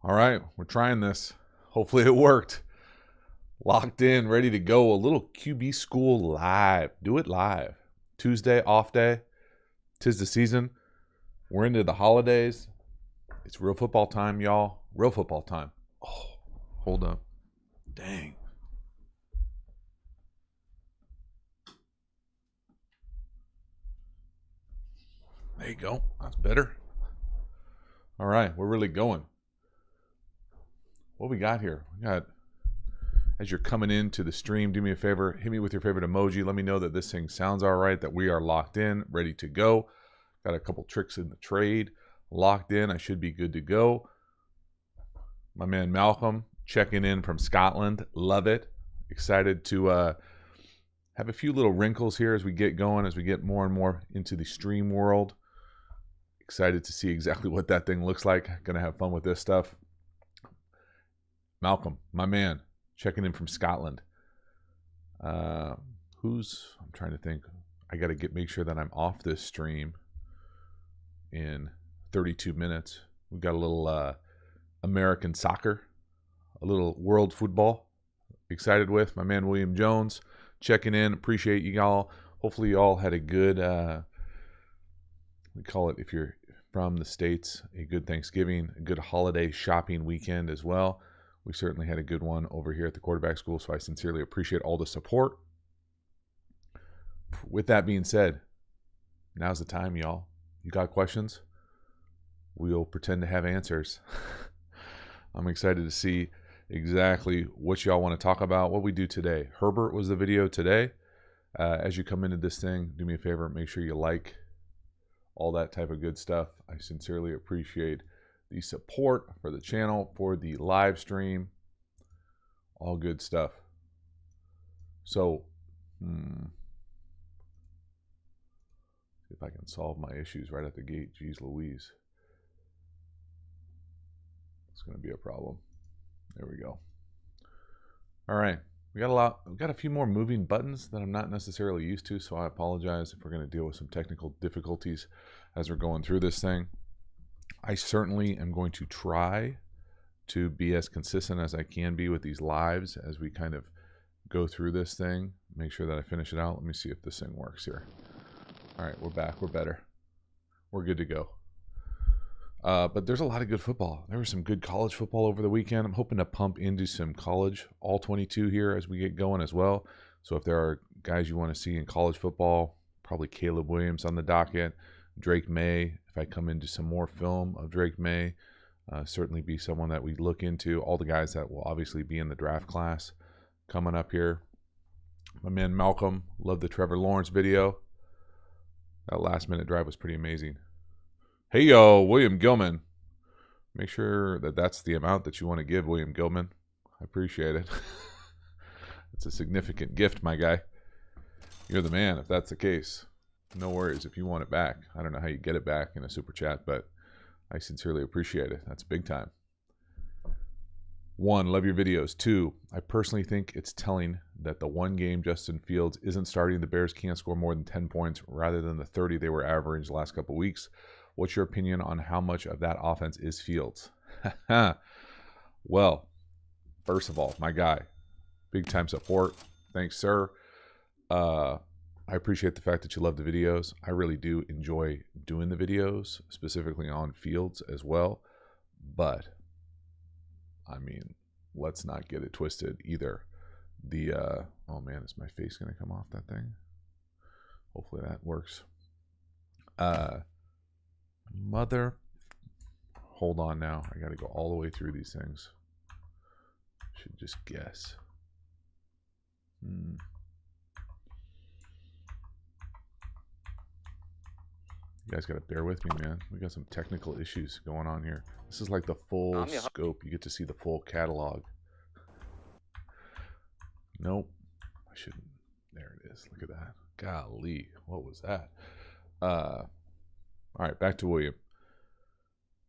All right, we're trying this. Hopefully it worked. Locked in, ready to go. A little QB school live. Do it live. Tuesday, off day. 'Tis the season. We're into the holidays. It's real football time, y'all. Real football time. Oh, hold up. Dang. There you go. That's better. All right, we're really going. What we got here? We got, as you're coming into the stream, do me a favor, hit me with your favorite emoji. Let me know that this thing sounds all right, that we are locked in, ready to go. Got a couple tricks in the trade. Locked in. I should be good to go. My man Malcolm checking in from Scotland. Love it. Excited to have a few little wrinkles here as we get going, as we get more and more into the stream world. Excited to see exactly what that thing looks like. Gonna have fun with this stuff. Malcolm, my man, checking in from Scotland. I'm trying to think. I got to make sure that I'm off this stream in 32 minutes. We've got a little American soccer, a little world football. Excited with my man William Jones checking in. Appreciate you all. Hopefully you all had a good, we call it, if you're from the States, a good Thanksgiving, a good holiday shopping weekend as well. We certainly had a good one over here at the quarterback school, so I sincerely appreciate all the support. With that being said, now's the time, y'all. You got questions? We'll pretend to have answers. I'm excited to see exactly what y'all want to talk about, what we do today. Herbert was the video today. As you come into this thing, do me a favor, make sure you like all that type of good stuff. I sincerely appreciate the support for the channel, for the live stream, all good stuff. So, see if I can solve my issues right at the gate. Jeez Louise. It's going to be a problem. There we go. All right. We got a few more moving buttons that I'm not necessarily used to, so I apologize if we're going to deal with some technical difficulties as we're going through this thing. I certainly am going to try to be as consistent as I can be with these lives as we kind of go through this thing. Make sure that I finish it out. Let me see if this thing works here. All right, we're back. We're better. We're good to go. But there's a lot of good football. There was some good college football over the weekend. I'm hoping to pump into some college all 22 here as we get going as well. So if there are guys you want to see in college football, probably Caleb Williams on the docket, Drake May. If I come into some more film of Drake May, certainly be someone that we look into. All the guys that will obviously be in the draft class coming up here. My man Malcolm, love the Trevor Lawrence video. That last minute drive was pretty amazing. Hey, yo, William Gilman. Make sure that that's the amount that you want to give William Gilman. I appreciate it. It's a significant gift, my guy. You're the man if that's the case. No worries if you want it back. I don't know how you get it back in a super chat, but I sincerely appreciate it. That's big time. 1, love your videos. 2, I personally think it's telling that the one game Justin Fields isn't starting, the Bears can't score more than 10 points rather than the 30 they were averaging the last couple of weeks. What's your opinion on how much of that offense is Fields? Well, first of all, my guy, big time support. Thanks, sir. I appreciate the fact that you love the videos. I really do enjoy doing the videos, specifically on Fields as well. But, I mean, let's not get it twisted either. Oh man, is my face going to come off that thing? Hopefully that works. Hold on now. I got to go all the way through these things. Should just guess. You guys got to bear with me, man. We got some technical issues going on here. This is like the full scope. You get to see the full catalog. Nope. I shouldn't. There it is. Look at that. Golly. What was that? All right. Back to William.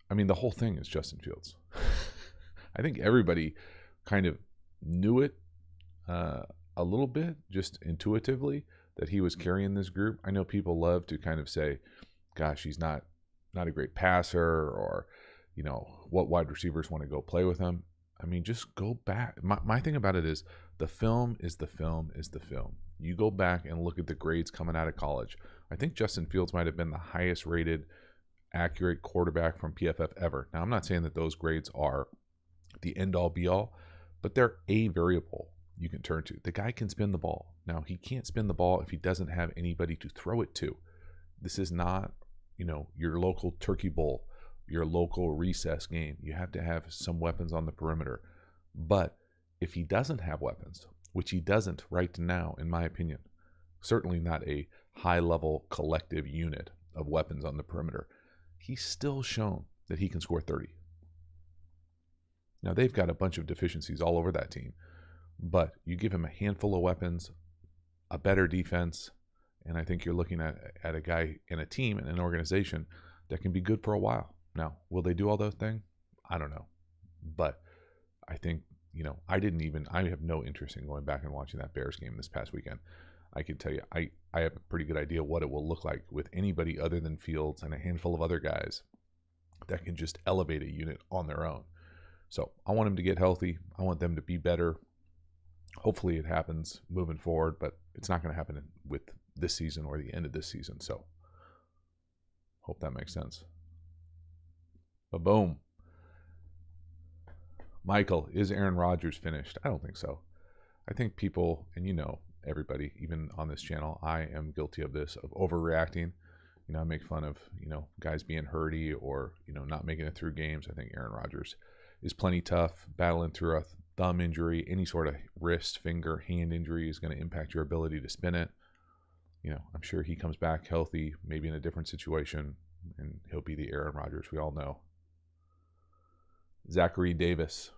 I mean, the whole thing is Justin Fields. I think everybody kind of knew it a little bit, just intuitively, that he was carrying this group. I know people love to kind of say, gosh, he's not a great passer, or what wide receivers want to go play with him. I mean, just go back. My thing about it is the film is the film is the film. You go back and look at the grades coming out of college. I think Justin Fields might have been the highest rated accurate quarterback from PFF ever. Now, I'm not saying that those grades are the end all be all, but they're a variable you can turn to. The guy can spin the ball. Now, he can't spin the ball if he doesn't have anybody to throw it to. This is not, your local turkey bowl, your local recess game. You have to have some weapons on the perimeter. But if he doesn't have weapons, which he doesn't right now, in my opinion, certainly not a high-level collective unit of weapons on the perimeter, he's still shown that he can score 30. Now, they've got a bunch of deficiencies all over that team, but you give him a handful of weapons, a better defense, and I think you're looking at a guy in a team and an organization that can be good for a while. Now, will they do all those things? I don't know. But I think, I have no interest in going back and watching that Bears game this past weekend. I can tell you, I have a pretty good idea what it will look like with anybody other than Fields and a handful of other guys that can just elevate a unit on their own. So I want them to get healthy. I want them to be better. Hopefully it happens moving forward, but it's not going to happen with this season or the end of this season. So hope that makes sense. But boom. Michael, is Aaron Rodgers finished? I don't think so. I think people, and everybody, even on this channel, I am guilty of this, of overreacting. I make fun of, guys being hurty or, not making it through games. I think Aaron Rodgers is plenty tough, battling through a thumb injury. Any sort of wrist, finger, hand injury is going to impact your ability to spin it. I'm sure he comes back healthy, maybe in a different situation, and he'll be the Aaron Rodgers we all know. Zachary Davis.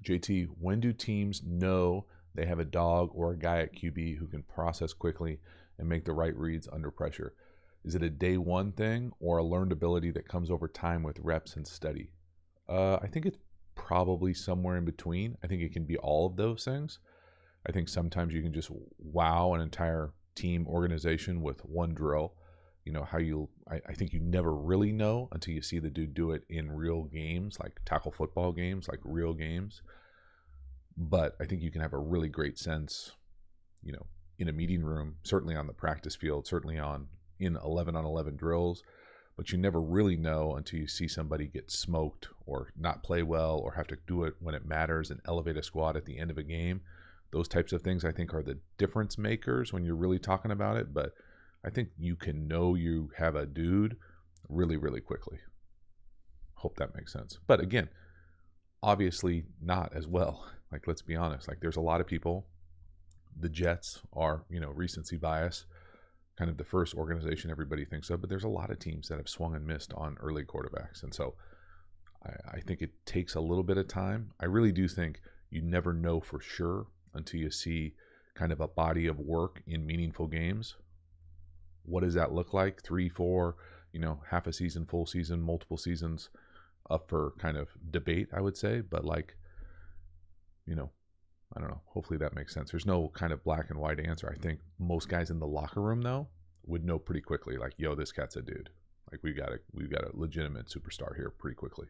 JT, when do teams know they have a dog or a guy at QB who can process quickly and make the right reads under pressure? Is it a day one thing or a learned ability that comes over time with reps and study? I think it's probably somewhere in between. I think it can be all of those things. I think sometimes you can just wow an entire team organization with one drill. I think you never really know until you see the dude do it in real games, like tackle football games, like real games. But I think you can have a really great sense, in a meeting room, certainly on the practice field, certainly in 11-on-11 drills. But you never really know until you see somebody get smoked or not play well or have to do it when it matters and elevate a squad at the end of a game. Those types of things I think are the difference makers when you're really talking about it. But I think you can know you have a dude really, really quickly. Hope that makes sense. But again, obviously not as well. Like, let's be honest. Like, there's a lot of people. The Jets are, recency bias, kind of the first organization everybody thinks of. But there's a lot of teams that have swung and missed on early quarterbacks. And so I think it takes a little bit of time. I really do think you never know for sure until you see kind of a body of work in meaningful games. What does that look like? 3, 4, half a season, full season, multiple seasons, up for kind of debate, I would say. But I don't know. Hopefully that makes sense. There's no kind of black and white answer. I think most guys in the locker room, though, would know pretty quickly, like, yo, this cat's a dude. Like, we've got a legitimate superstar here pretty quickly.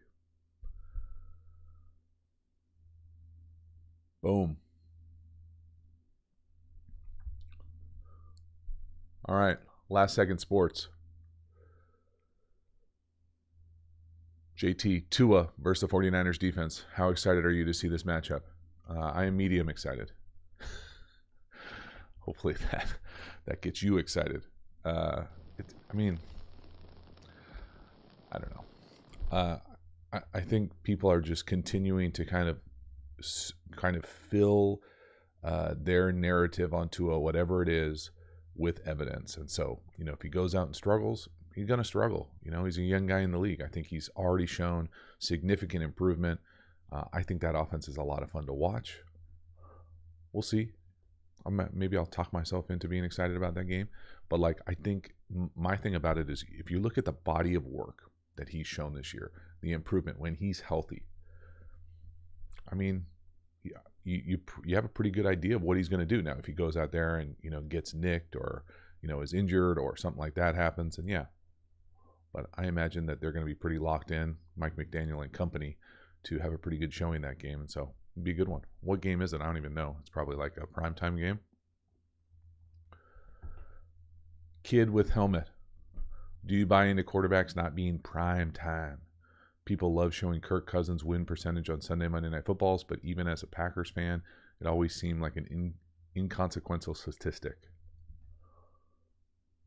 Boom. All right. Last second sports. JT, Tua versus the 49ers defense. How excited are you to see this matchup? I am medium excited. Hopefully that gets you excited. I don't know. I think people are just continuing to kind of fill their narrative on Tua, whatever it is, with evidence. And so, if he goes out and struggles, he's going to struggle. He's a young guy in the league. I think he's already shown significant improvement. I think that offense is a lot of fun to watch. We'll see. Maybe I'll talk myself into being excited about that game. But I think my thing about it is, if you look at the body of work that he's shown this year, the improvement when he's healthy, I mean, you have a pretty good idea of what he's going to do. Now, if he goes out there and gets nicked or is injured or something like that happens, and yeah, but I imagine that they're going to be pretty locked in, Mike McDaniel and company, to have a pretty good showing that game. And so it'd be a good one. What game is it? I don't even know. It's probably like a primetime game. Kid with helmet. Do you buy into quarterbacks not being prime time? People love showing Kirk Cousins' win percentage on Sunday, Monday Night Footballs, but even as a Packers fan, it always seemed like an inconsequential statistic.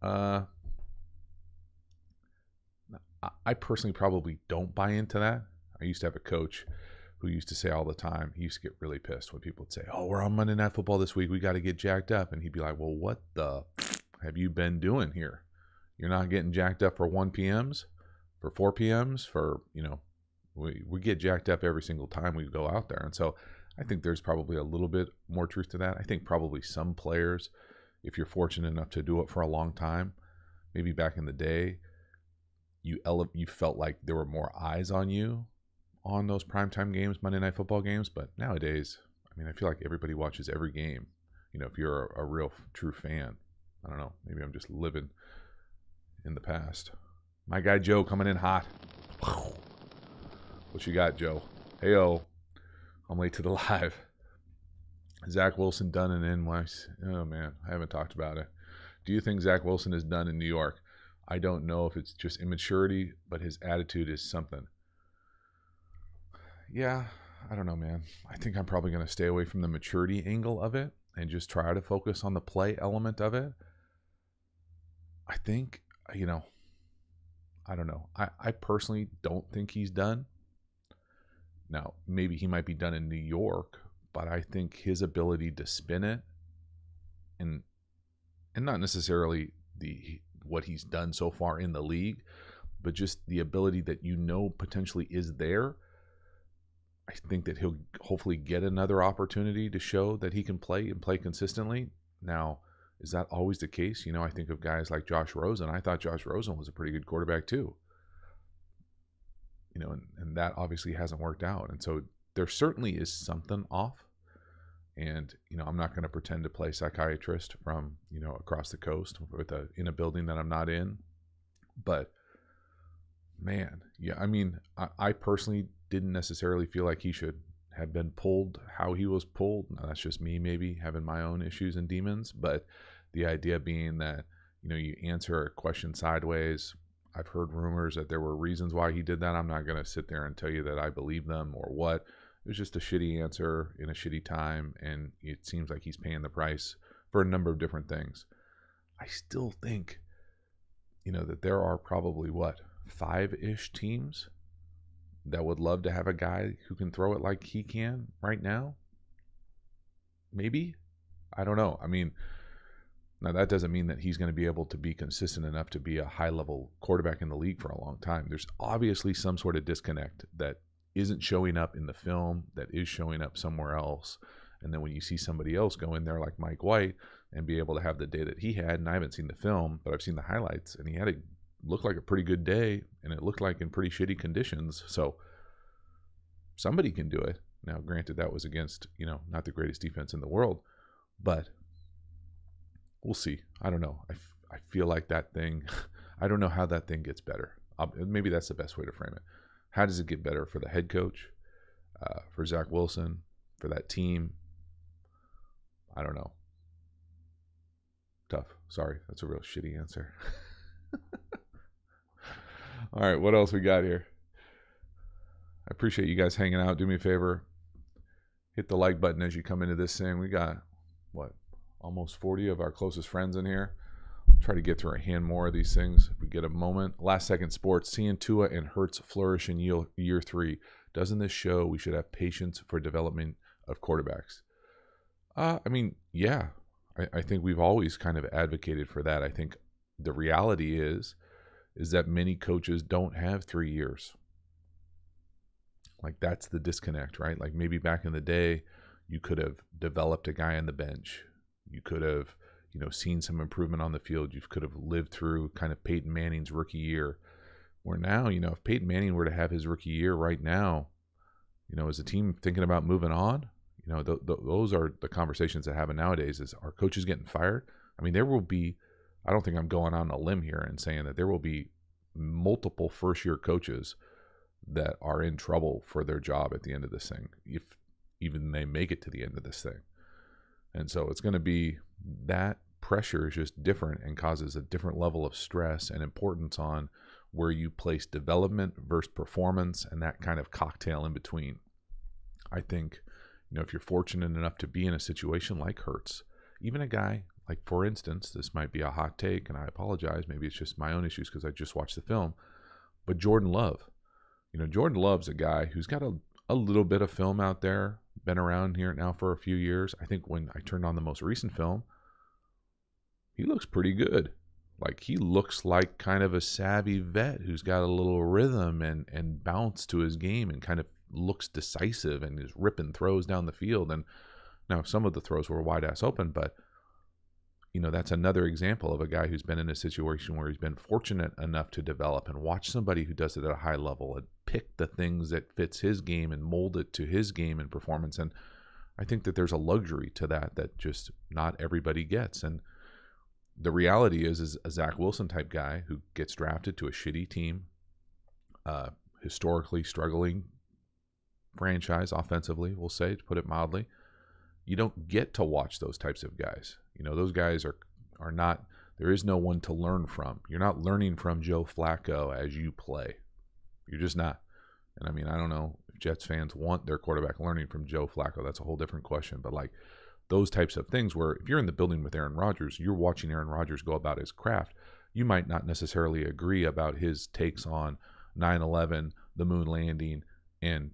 I personally probably don't buy into that. I used to have a coach who used to say all the time, he used to get really pissed when people would say, oh, we're on Monday Night Football this week, we got to get jacked up. And he'd be like, well, what the have you been doing here? You're not getting jacked up for 1 p.m.s, for 4 p.m.s, for, we get jacked up every single time we go out there. And so I think there's probably a little bit more truth to that. I think probably some players, if you're fortunate enough to do it for a long time, maybe back in the day, you felt like there were more eyes on you on those primetime games, Monday Night Football games. But nowadays, I feel like everybody watches every game. If you're a real true fan. I don't know. Maybe I'm just living in the past. My guy Joe coming in hot. What you got, Joe? Hey-o. I'm late to the live. Zach Wilson done and in. Oh, man. I haven't talked about it. Do you think Zach Wilson is done in New York? I don't know if it's just immaturity, but his attitude is something. Yeah, I don't know, man. I think I'm probably going to stay away from the maturity angle of it and just try to focus on the play element of it. I think, I don't know. I personally don't think he's done. Now, maybe he might be done in New York, but I think his ability to spin it and not necessarily what he's done so far in the league, but just the ability that potentially is there. I think that he'll hopefully get another opportunity to show that he can play and play consistently. Now, is that always the case? I think of guys like Josh Rosen. I thought Josh Rosen was a pretty good quarterback too. And that obviously hasn't worked out. And so there certainly is something off. And, I'm not going to pretend to play psychiatrist from, across the coast in a building that I'm not in. But, man, yeah, I personally didn't necessarily feel like he should have been pulled how he was pulled. Now, that's just me maybe having my own issues and demons. But the idea being that, you answer a question sideways. I've heard rumors that there were reasons why he did that. I'm not going to sit there and tell you that I believe them or what. It was just a shitty answer in a shitty time, and it seems like he's paying the price for a number of different things. I still think, that there are probably, 5-ish teams that would love to have a guy who can throw it like he can right now. Maybe. I don't know. Now that doesn't mean that he's going to be able to be consistent enough to be a high-level quarterback in the league for a long time. There's obviously some sort of disconnect that isn't showing up in the film, that is showing up somewhere else. And then when you see somebody else go in there like Mike White and be able to have the day that he had, and I haven't seen the film, but I've seen the highlights, and he looked like a pretty good day, and it looked like in pretty shitty conditions. So somebody can do it. Now, granted, that was against, not the greatest defense in the world, but we'll see. I don't know. I feel like that thing, I don't know how that thing gets better. Maybe that's the best way to frame it. How does it get better for the head coach, for Zach Wilson, for that team? I don't know. Tough. Sorry. That's a real shitty answer. All right. What else we got here? I appreciate you guys hanging out. Do me a favor. Hit the like button as you come into this thing. We got, almost 40 of our closest friends in here. Try to get through a hand more of these things if we get a moment. Last Second Sports, seeing Tua and Hurts flourish in year 3. Doesn't this show we should have patience for development of quarterbacks? Yeah. I think we've always kind of advocated for that. I think the reality is that many coaches don't have 3 years. Like, that's the disconnect, right? Like, maybe back in the day, you could have developed a guy on the bench. You could have, seen some improvement on the field. You could have lived through kind of Peyton Manning's rookie year. Where now, if Peyton Manning were to have his rookie year right now, is the team thinking about moving on? Those are the conversations that happen nowadays. Is, are coaches getting fired? There will be, I don't think I'm going on a limb here and saying that there will be multiple first-year coaches that are in trouble for their job at the end of this thing, if even they make it to the end of this thing. And so it's going to be, that pressure is just different and causes a different level of stress and importance on where you place development versus performance and that kind of cocktail in between. I think, if you're fortunate enough to be in a situation like Hurts, even a guy like, for instance, this might be a hot take and I apologize, maybe it's just my own issues because I just watched the film, but Jordan Love. Jordan Love's a guy who's got a little bit of film out there, been around here now for a few years. I think when I turned on the most recent film, he looks pretty good. Like, he looks like kind of a savvy vet who's got a little rhythm and bounce to his game and kind of looks decisive and is ripping throws down the field. And now some of the throws were wide ass open, but that's another example of a guy who's been in a situation where he's been fortunate enough to develop and watch somebody who does it at a high level and pick the things that fits his game and mold it to his game and performance. And I think that there's a luxury to that just not everybody gets. And the reality is a Zach Wilson type guy who gets drafted to a shitty team, historically struggling franchise offensively, we'll say, to put it mildly. You don't get to watch those types of guys. Those guys are not, there is no one to learn from. You're not learning from Joe Flacco as you play. You're just not. And I mean, I don't know if Jets fans want their quarterback learning from Joe Flacco. That's a whole different question. But like those types of things where if you're in the building with Aaron Rodgers, you're watching Aaron Rodgers go about his craft. You might not necessarily agree about his takes on 9/11, the moon landing, and,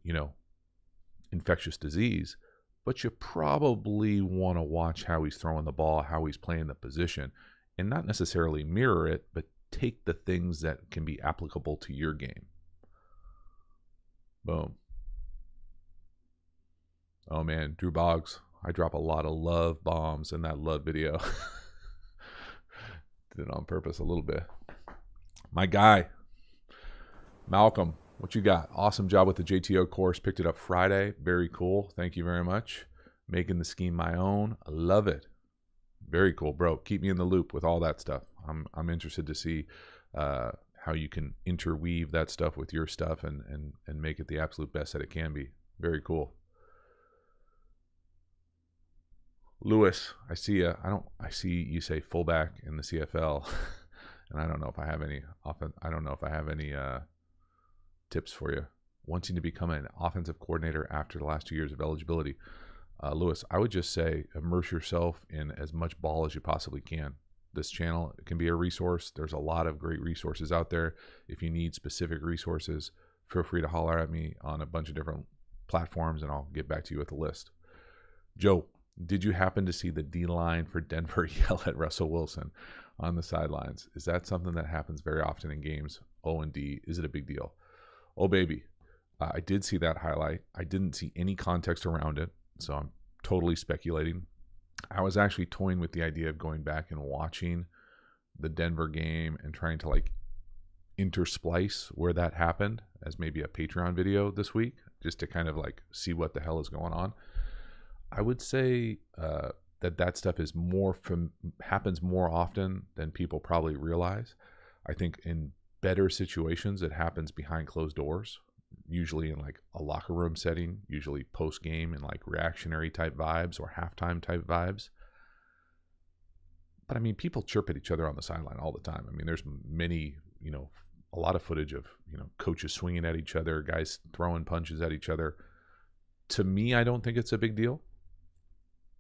infectious disease. But you probably want to watch how he's throwing the ball, how he's playing the position, and not necessarily mirror it, but take the things that can be applicable to your game. Boom. Oh man, Drew Boggs. I drop a lot of love bombs in that love video. Did it on purpose a little bit. My guy, Malcolm. What you got? Awesome job with the JTO course. Picked it up Friday. Very cool. Thank you very much. Making the scheme my own. I love it. Very cool, bro. Keep me in the loop with all that stuff. I'm interested to see how you can interweave that stuff with your stuff and make it the absolute best that it can be. Very cool. Lewis, I see you. I see you say fullback in the CFL, and I don't know if I have any tips for you. Wanting to become an offensive coordinator after the last 2 years of eligibility. Lewis, I would just say immerse yourself in as much ball as you possibly can. This channel can be a resource. There's a lot of great resources out there. If you need specific resources, feel free to holler at me on a bunch of different platforms and I'll get back to you with a list. Joe, did you happen to see the D-line for Denver yell at Russell Wilson on the sidelines? Is that something that happens very often in games? O and D, is it a big deal? Oh, baby. I did see that highlight. I didn't see any context around it, so I'm totally speculating. I was actually toying with the idea of going back and watching the Denver game and trying to like intersplice where that happened as maybe a Patreon video this week, just to kind of like see what the hell is going on. I would say that stuff is happens more often than people probably realize. I think in better situations, it happens behind closed doors, usually in like a locker room setting, usually post game and like reactionary type vibes or halftime type vibes. But I mean, people chirp at each other on the sideline all the time. I mean, there's many, a lot of footage of, coaches swinging at each other, guys throwing punches at each other. To me, I don't think it's a big deal.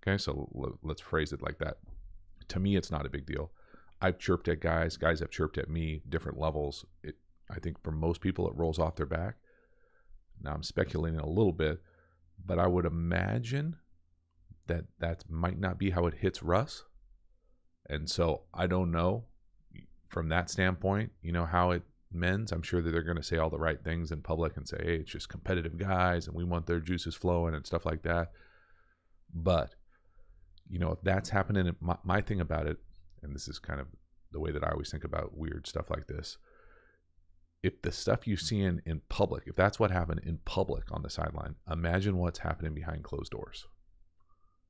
Okay, so let's phrase it like that. To me, it's not a big deal. I've chirped at guys have chirped at me, different levels. I think for most people, it rolls off their back. Now, I'm speculating a little bit, but I would imagine that might not be how it hits Russ. And so I don't know from that standpoint, how it mends. I'm sure that they're going to say all the right things in public and say, hey, it's just competitive guys and we want their juices flowing and stuff like that. But, if that's happening, my thing about it, and this is kind of the way that I always think about weird stuff like this. If the stuff you see in public, if that's what happened in public on the sideline, imagine what's happening behind closed doors.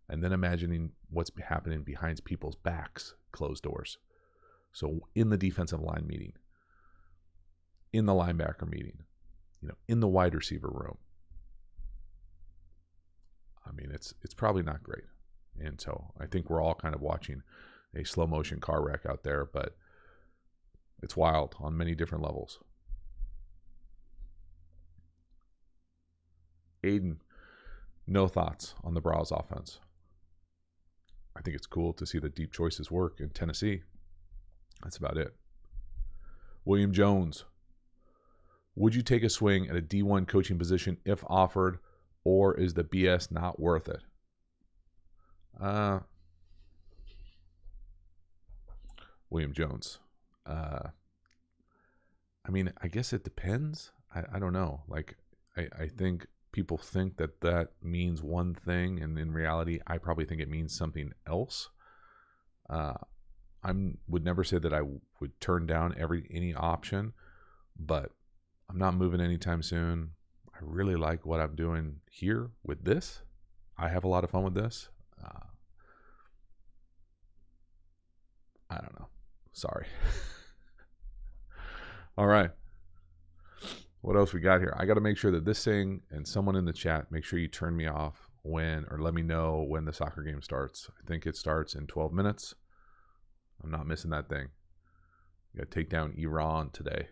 And then imagining what's happening behind people's backs, closed doors. So in the defensive line meeting, in the linebacker meeting, in the wide receiver room. I mean, it's probably not great. And so I think we're all kind of watching a slow motion car wreck out there, but it's wild on many different levels. Aiden, no thoughts on the Browns offense. I think it's cool to see the deep choices work in Tennessee. That's about it. William Jones, would you take a swing at a D1 coaching position if offered, or is the BS not worth it? William Jones. I mean, I guess it depends. I don't know. Like, I think people think that means one thing, and in reality, I probably think it means something else. Would never say that I would turn down any option, but I'm not moving anytime soon. I really like what I'm doing here with this. I have a lot of fun with this. I don't know. Sorry. All right. What else we got here? I got to make sure that this thing, and someone in the chat, make sure you turn me off or let me know when the soccer game starts. I think it starts in 12 minutes. I'm not missing that thing. We got to take down Iran today.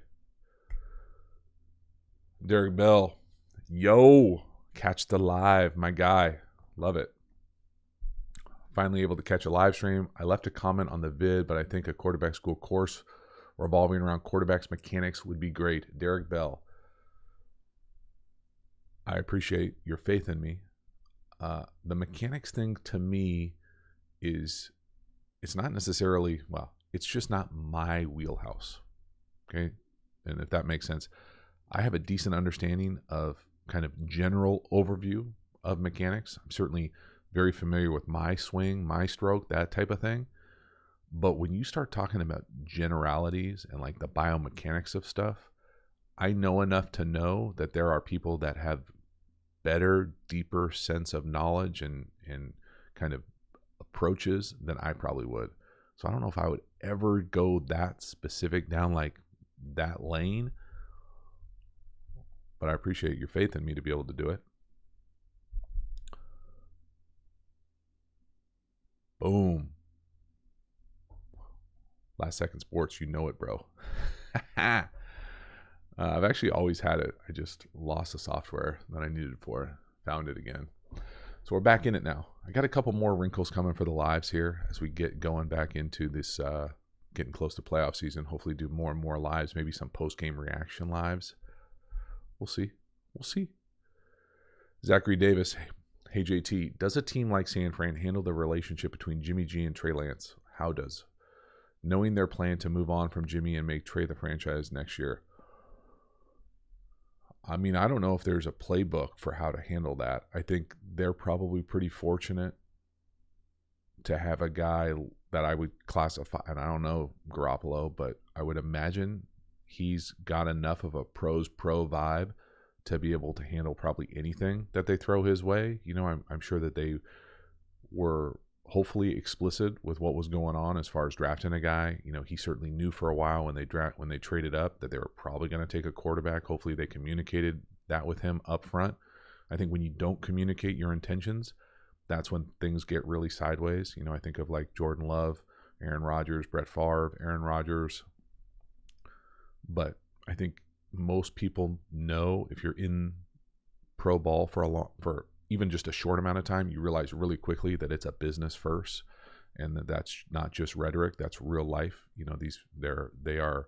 Derek Bell. Yo, catch the live, my guy. Love it. Finally able to catch a live stream. I left a comment on the vid, but I think a quarterback school course revolving around quarterbacks mechanics would be great. Derek Bell. I appreciate your faith in me. The mechanics thing to me it's not necessarily, it's just not my wheelhouse. Okay. And if that makes sense, I have a decent understanding of kind of general overview of mechanics. I'm certainly very familiar with my swing, my stroke, that type of thing. But when you start talking about generalities and like the biomechanics of stuff, I know enough to know that there are people that have better, deeper sense of knowledge and kind of approaches than I probably would. So I don't know if I would ever go that specific down like that lane, but I appreciate your faith in me to be able to do it. Boom. Last Second Sports, you know it, bro. I've actually always had it. I just lost the software that I needed for it. Found it again. So we're back in it now. I got a couple more wrinkles coming for the lives here as we get going back into this, getting close to playoff season. Hopefully do more and more lives, maybe some post-game reaction lives. We'll see. We'll see. Zachary Davis. Hey, JT, does a team like San Fran handle the relationship between Jimmy G and Trey Lance? How does? Knowing their plan to move on from Jimmy and make Trey the franchise next year. I mean, I don't know if there's a playbook for how to handle that. I think they're probably pretty fortunate to have a guy that I would classify, and I don't know Garoppolo, but I would imagine he's got enough of a pro vibe to be able to handle probably anything that they throw his way. You know, I'm sure that they were hopefully explicit with what was going on as far as drafting a guy. You know, he certainly knew for a while when they traded up that they were probably going to take a quarterback. Hopefully they communicated that with him up front. I think when you don't communicate your intentions, that's when things get really sideways. You know, I think of like Jordan Love, Aaron Rodgers, Brett Favre, Aaron Rodgers. But I think most people know if you're in pro ball for even just a short amount of time, you realize really quickly that it's a business first, and that's not just rhetoric, that's real life. You know, they are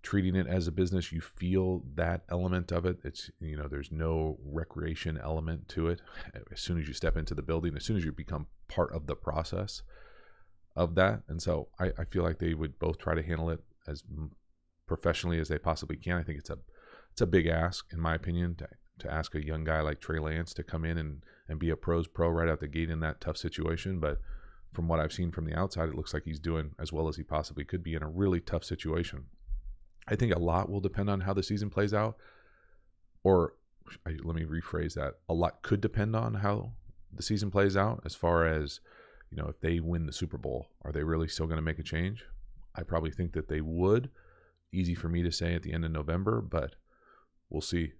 treating it as a business. You feel that element of it. It's, you know, there's no recreation element to it. As soon as you step into the building, as soon as you become part of the process of that. And so I feel like they would both try to handle it as professionally as they possibly can. I think it's a big ask, in my opinion, to ask a young guy like Trey Lance to come in and be a pro right out the gate in that tough situation. But from what I've seen from the outside, it looks like he's doing as well as he possibly could be in a really tough situation. I think a lot will depend on how the season plays out, or let me rephrase that. A lot could depend on how the season plays out as far as, you know, if they win the Super Bowl, are they really still going to make a change? I probably think that they would, easy for me to say at the end of November, but we'll see.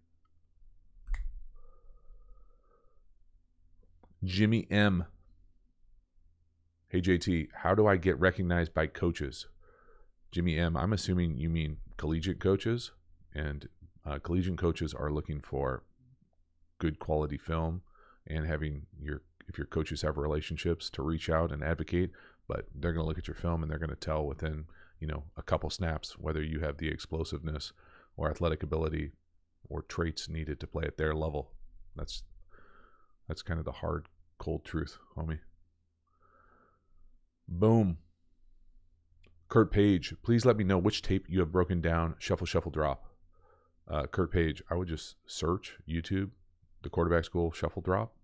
Jimmy M. Hey, JT, how do I get recognized by coaches? Jimmy M., I'm assuming you mean collegiate coaches, and collegiate coaches are looking for good quality film and having if your coaches have relationships to reach out and advocate, but they're going to look at your film and they're going to tell within, a couple snaps whether you have the explosiveness or athletic ability or traits needed to play at their level. That's kind of the hard, cold truth, homie. Boom. Kurt Page, please let me know which tape you have broken down. Shuffle, shuffle, drop. Kurt Page, I would just search YouTube, the quarterback school shuffle drop.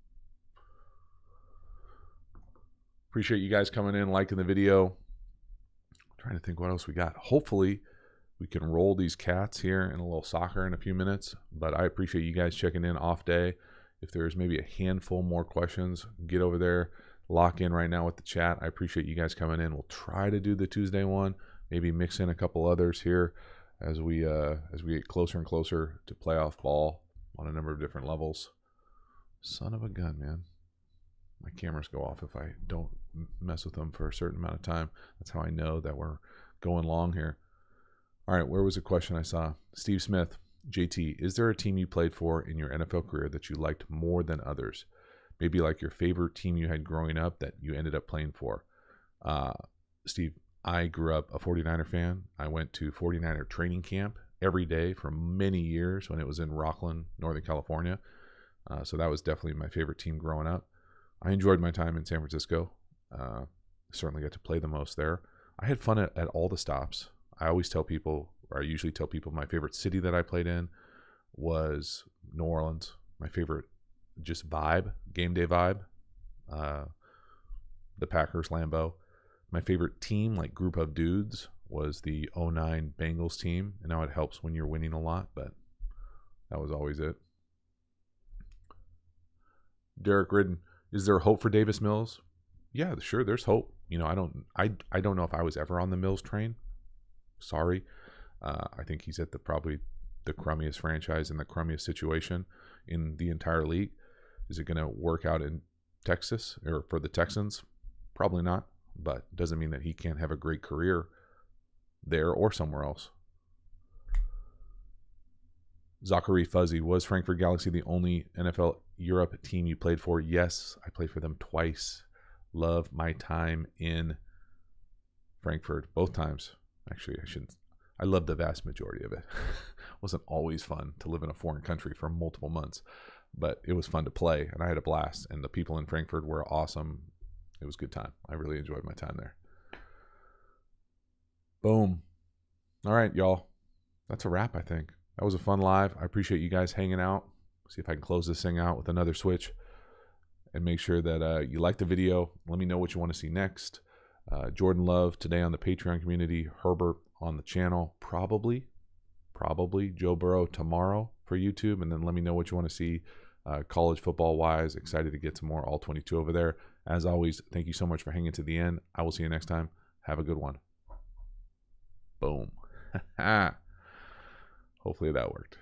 Appreciate you guys coming in, liking the video. I'm trying to think what else we got. Hopefully we can roll these cats here in a little soccer in a few minutes, but I appreciate you guys checking in off day. If there's maybe a handful more questions, get over there, lock in right now with the chat. I appreciate you guys coming in. We'll try to do the Tuesday one, maybe mix in a couple others here as we get closer and closer to playoff ball on a number of different levels. Son of a gun, man. My cameras go off if I don't mess with them for a certain amount of time. That's how I know that we're going long here. All right, where was the question I saw? Steve Smith, JT, is there a team you played for in your NFL career that you liked more than others? Maybe like your favorite team you had growing up that you ended up playing for. Steve, I grew up a 49er fan. I went to 49er training camp every day for many years when it was in Rockland, Northern California. So that was definitely my favorite team growing up. I enjoyed my time in San Francisco. Certainly got to play the most there. I had fun at all the stops. I usually tell people my favorite city that I played in was New Orleans. My favorite just vibe, game day vibe, the Packers, Lambeau. My favorite team, like group of dudes, was the 09 Bengals team. And now it helps when you're winning a lot, but that was always it. Derek Ridden, is there hope for Davis Mills? Yeah, sure, there's hope. I don't know if I was ever on the Mills train. Sorry. I think he's at probably the crummiest franchise in the crummiest situation in the entire league. Is it going to work out in Texas or for the Texans? Probably not, but doesn't mean that he can't have a great career there or somewhere else. Zachary Fuzzy, was Frankfurt Galaxy the only NFL Europe team you played for? Yes, I played for them twice. Love my time in Frankfurt, both times. Actually, I loved the vast majority of it. It wasn't always fun to live in a foreign country for multiple months, but it was fun to play, and I had a blast, and the people in Frankfurt were awesome. It was a good time. I really enjoyed my time there. Boom. All right, y'all. That's a wrap, I think. That was a fun live. I appreciate you guys hanging out. See if I can close this thing out with another switch. And make sure that you like the video. Let me know what you want to see next. Jordan Love today on the Patreon community. Herbert on the channel. Probably Joe Burrow tomorrow for YouTube. And then let me know what you want to see college football-wise. Excited to get some more All-22 over there. As always, thank you so much for hanging to the end. I will see you next time. Have a good one. Boom. Hopefully that worked.